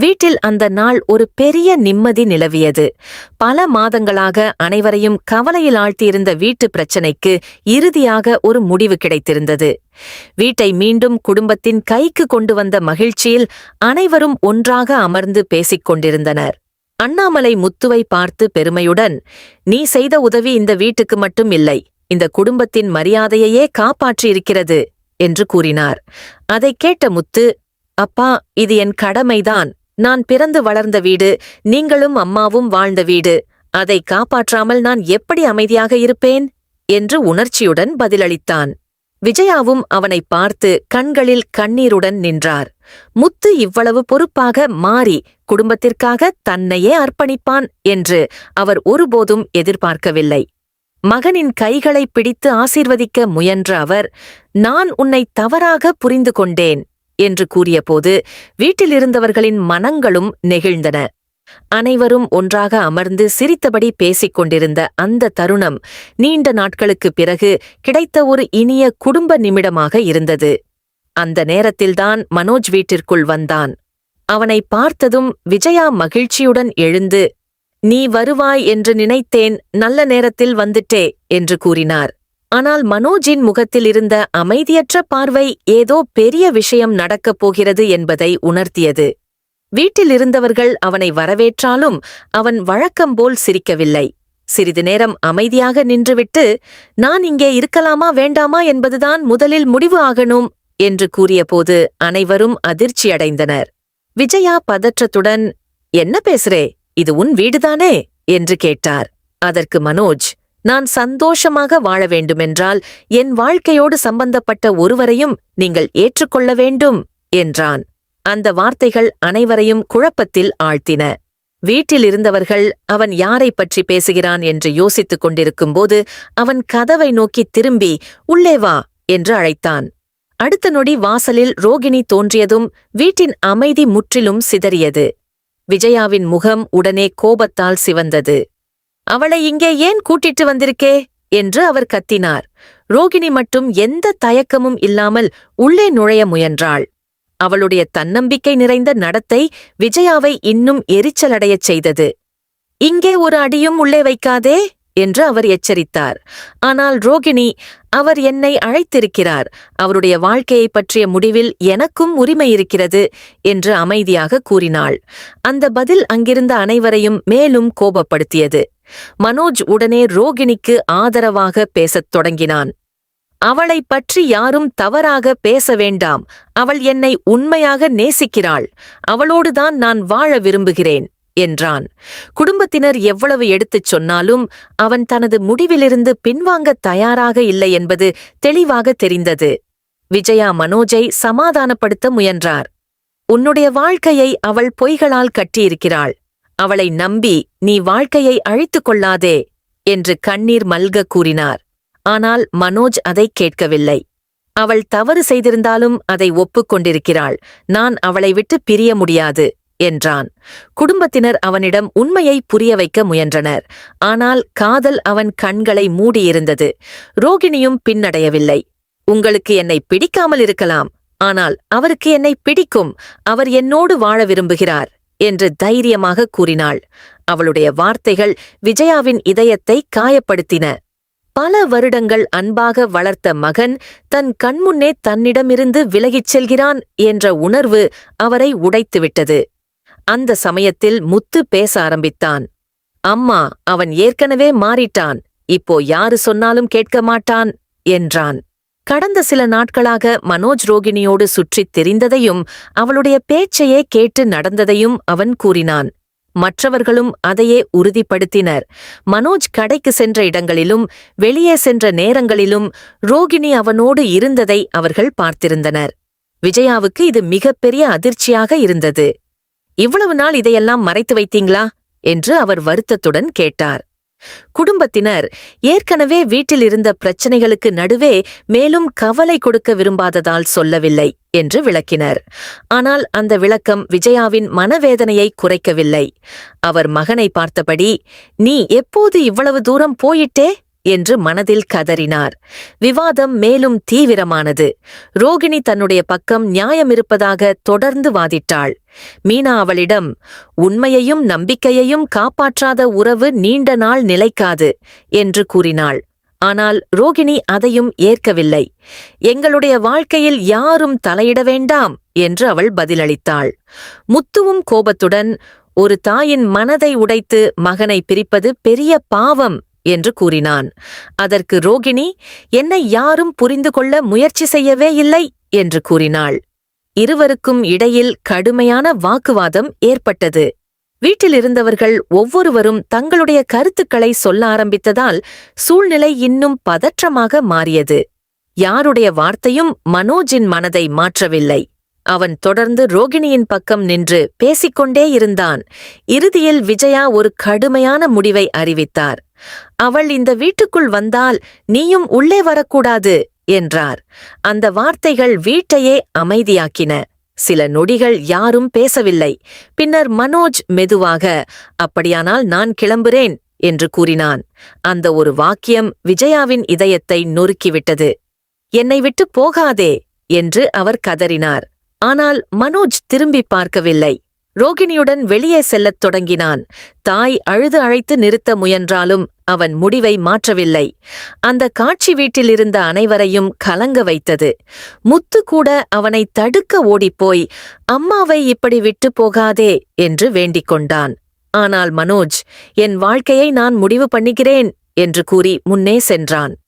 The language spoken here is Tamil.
வீட்டில் அந்த நாள் ஒரு பெரிய நிம்மதி நிலவியது. பல மாதங்களாக அனைவரையும் கவலையில் ஆழ்த்தியிருந்த வீட்டு பிரச்சனைக்கு இறுதியாக ஒரு முடிவு கிடைத்திருந்தது. வீட்டை மீண்டும் குடும்பத்தின் கைக்கு கொண்டு வந்த மகிழ்ச்சியில் அனைவரும் ஒன்றாக அமர்ந்து பேசிக் கொண்டிருந்தனர். அண்ணாமலை முத்துவை பார்த்து பெருமையுடன், "நீ செய்த உதவி இந்த வீட்டுக்கு மட்டும் இல்லை, இந்த குடும்பத்தின் மரியாதையையே காப்பாற்றியிருக்கிறது" என்று கூறினார். அதைக் கேட்ட முத்து, "அப்பா, இது என் கடமைதான். நான் பிறந்து வளர்ந்த வீடு, நீங்களும் அம்மாவும் வாழ்ந்த வீடு. அதை காப்பாற்றாமல் நான் எப்படி அமைதியாக இருப்பேன்?" என்று உணர்ச்சியுடன் பதிலளித்தான். விஜயாவும் அவனை பார்த்து கண்களில் கண்ணீருடன் நின்றார். முத்து இவ்வளவு பொறுப்பாக மாறி குடும்பத்திற்காக தன்னையே அர்ப்பணிப்பான் என்று அவர் ஒருபோதும் எதிர்பார்க்கவில்லை. மகனின் கைகளை பிடித்து ஆசீர்வதிக்க முயன்ற அவர், "நான் உன்னை தவறாக புரிந்து கொண்டேன்" என்று கூறியபோது வீட்டிலிருந்தவர்களின் மனங்களும் நெகிழ்ந்தன. அனைவரும் ஒன்றாக அமர்ந்து சிரித்தபடி பேசிக் கொண்டிருந்த அந்த தருணம் நீண்ட நாட்களுக்குப் பிறகு கிடைத்த ஒரு இனிய குடும்ப நிமிடமாக இருந்தது. அந்த நேரத்தில்தான் மனோஜ் வீட்டிற்குள் வந்தான். அவனை பார்த்ததும் விஜயா மகிழ்ச்சியுடன் எழுந்து, "நீ வருவாய் என்று நினைத்தேன், நல்ல நேரத்தில் வந்துட்டே" என்று கூறினார். ஆனால் மனோஜின் முகத்தில் இருந்த அமைதியற்ற பார்வை ஏதோ பெரிய விஷயம் நடக்கப் போகிறது என்பதை உணர்த்தியது. வீட்டிலிருந்தவர்கள் அவனை வரவேற்றாலும் அவன் வழக்கம்போல் சிரிக்கவில்லை. சிறிது நேரம் அமைதியாக நின்றுவிட்டு, "நான் இங்கே இருக்கலாமா வேண்டாமா என்பதுதான் முதலில் முடிவு ஆகணும்" என்று கூறியபோது அனைவரும் அதிர்ச்சியடைந்தனர். விஜயா பதற்றத்துடன், "என்ன பேசுறே? இது உன் வீடுதானே?" என்று கேட்டார். அதற்கு மனோஜ், "நான் சந்தோஷமாக வாழ வேண்டுமென்றால் என் வாழ்க்கையோடு சம்பந்தப்பட்ட ஒருவரையும் நீங்கள் ஏற்றுக்கொள்ள வேண்டும்" என்றான். அந்த வார்த்தைகள் அனைவரையும் குழப்பத்தில் ஆழ்த்தின. வீட்டிலிருந்தவர்கள் அவன் யாரைப் பற்றி பேசுகிறான் என்று யோசித்துக் கொண்டிருக்கும்போது அவன் கதவை நோக்கித் திரும்பி, "உள்ளே வா" என்று அழைத்தான். அடுத்த நொடி வாசலில் ரோகிணி தோன்றியதும் வீட்டின் அமைதி முற்றிலும் சிதறியது. விஜயாவின் முகம் உடனே கோபத்தால் சிவந்தது. "அவளை இங்கே ஏன் கூட்டிட்டு வந்திருக்கே?" என்று அவர் கத்தினார். ரோகிணி மட்டும் எந்த தயக்கமும் இல்லாமல் உள்ளே நுழைய முயன்றாள். அவளுடைய தன்னம்பிக்கை நிறைந்த நடத்தை விஜயாவை இன்னும் எரிச்சலடையச் செய்தது. "இங்கே ஒரு அடியும் உள்ளே வைக்காதே" என்று அவர் எச்சரித்தார். ஆனால் ரோகிணி, "அவர் என்னை அழைத்திருக்கிறார், அவருடைய வாழ்க்கையைப் பற்றிய முடிவில் எனக்கும் உரிமை இருக்கிறது" என்று அமைதியாக கூறினாள். அந்த பதில் அங்கிருந்த அனைவரையும் மேலும் கோபப்படுத்தியது. மனோஜ் உடனே ரோகிணிக்கு ஆதரவாக பேசத் தொடங்கினான். "அவளைப் பற்றி யாரும் தவறாக பேச வேண்டாம். அவள் என்னை உண்மையாக நேசிக்கிறாள். அவளோடுதான் நான் வாழ விரும்புகிறேன்" என்றான். குடும்பத்தினர் எவ்வளவு எடுத்துச் சொன்னாலும் அவன் தனது முடிவிலிருந்து பின்வாங்கத் தயாராக இல்லை என்பது தெளிவாக தெரிந்தது. விஜயா மனோஜை சமாதானப்படுத்த முயன்றார். "உன்னுடைய வாழ்க்கையை அவள் பொய்களால் கட்டியிருக்கிறாள். அவளை நம்பி நீ வாழ்க்கையை அழித்துக் கொள்ளாதே" என்று கண்ணீர் மல்க கூறினார். ஆனால் மனோஜ் அதைக் கேட்கவில்லை. "அவள் தவறு செய்திருந்தாலும் அதை ஒப்புக்கொண்டிருக்கிறாள். நான் அவளை விட்டு பிரிய முடியாது" என்றான். குடும்பத்தினர் அவனிடம் உண்மையை புரிய வைக்க முயன்றனர். ஆனால் காதல் அவன் கண்களை மூடியிருந்தது. ரோகிணியும் பின்னடையவில்லை. "உங்களுக்கு என்னை பிடிக்காமல் இருக்கலாம், ஆனால் அவருக்கு என்னை பிடிக்கும். அவர் என்னோடு வாழ விரும்புகிறார்" என்று தைரியமாக கூறினாள். அவளுடைய வார்த்தைகள் விஜயாவின் இதயத்தை காயப்படுத்தின. பல வருடங்கள் அன்பாக வளர்த்த மகன் தன் கண்முன்னே தன்னிடமிருந்து விலகிச் செல்கிறான் என்ற உணர்வு அவரை உடைத்துவிட்டது. அந்த சமயத்தில் முத்து பேச ஆரம்பித்தான். "அம்மா, அவன் ஏற்கனவே மாறிட்டான். இப்போ யாரு சொன்னாலும் கேட்க மாட்டான்" என்றான். கடந்த சில நாட்களாக மனோஜ் ரோகிணியோடு சுற்றித் திரிந்ததையும் அவளுடைய பேச்சையே கேட்டு நடந்ததையும் அவன் கூறினான். மற்றவர்களும் அதையே உறுதிப்படுத்தினர். மனோஜ் கடைக்கு சென்ற இடங்களிலும் வெளியே சென்ற நேரங்களிலும் ரோகிணி அவனோடு இருந்ததை அவர்கள் பார்த்திருந்தனர். விஜயாவுக்கு இது மிகப்பெரிய அதிர்ச்சியாக இருந்தது. "இவ்வளவு நாள் இதையெல்லாம் மறைத்து வைத்தீங்களா?" என்று அவர் வருத்தத்துடன் கேட்டார். குடும்பத்தினர் ஏற்கனவே வீட்டில் இருந்த பிரச்சனைகளுக்கு நடுவே மேலும் கவலை கொடுக்க விரும்பாததால் சொல்லவில்லை என்று விளக்கினர். ஆனால் அந்த விளக்கம் விஜயாவின் மனவேதனையை குறைக்கவில்லை. அவர் மகனை பார்த்தபடி, "நீ எப்போது இவ்வளவு தூரம் போயிட்டே?" என்று மனதில் கதறினார். விவாதம் மேலும் தீவிரமானது. ரோகிணி தன்னுடைய பக்கம் நியாயமிருப்பதாக தொடர்ந்து வாதிட்டாள். மீனா அவளிடம், உண்மையையும் நம்பிக்கையையும் காப்பாற்றாத உறவு நீண்ட நாள் நிலைக்காது என்று கூறினாள். ஆனால் ரோகிணி அதையும் ஏற்கவில்லை. எங்களுடைய வாழ்க்கையில் யாரும் தலையிட வேண்டாம் என்று அவள் பதிலளித்தாள். முத்துவும் கோபத்துடன், ஒரு தாயின் மனதை உடைத்து மகனை பிரிப்பது பெரிய பாவம் என்று கூறினான். அதற்கு ரோகிணி, என்னை யாரும் புரிந்து கொள்ள முயற்சி செய்யவே இல்லை என்று கூறினாள். இருவருக்கும் இடையில் கடுமையான வாக்குவாதம் ஏற்பட்டது. வீட்டிலிருந்தவர்கள் ஒவ்வொருவரும் தங்களுடைய கருத்துக்களை சொல்ல ஆரம்பித்ததால் சூழ்நிலை இன்னும் பதற்றமாக மாறியது. யாருடைய வார்த்தையும் மனோஜின் மனதை மாற்றவில்லை. அவன் தொடர்ந்து ரோகிணியின் பக்கம் நின்று பேசிக்கொண்டே இருந்தான். இறுதியில் விஜயா ஒரு கடுமையான முடிவை அறிவித்தார். அவள் இந்த வீட்டுக்குள் வந்தால் நீயும் உள்ளே வரக்கூடாது என்றார். அந்த வார்த்தைகள் வீட்டையே அமைதியாக்கின. சில நொடிகள் யாரும் பேசவில்லை. பின்னர் மனோஜ் மெதுவாக, அப்படியானால் நான் கிளம்புறேன் என்று கூறினான். அந்த ஒரு வாக்கியம் விஜயாவின் இதயத்தை நொறுக்கிவிட்டது. என்னை விட்டு போகாதே என்று அவர் கதறினார். ஆனால் மனோஜ் திரும்பி பார்க்கவில்லை. ரோகிணியுடன் வெளியே செல்லத் தொடங்கினான். தாய் அழுது அழைத்து நிறுத்த முயன்றாலும் அவன் முடிவை மாற்றவில்லை. அந்த காட்சி வீட்டிலிருந்த அனைவரையும் கலங்க வைத்தது. முத்து கூட அவனை தடுக்க ஓடிப்போய், அம்மாவை இப்படி விட்டு போகாதே என்று வேண்டிக் கொண்டான். ஆனால் மனோஜ், என் வாழ்க்கையை நான் முடிவு பண்ணுகிறேன் என்று கூறி முன்னே சென்றான்.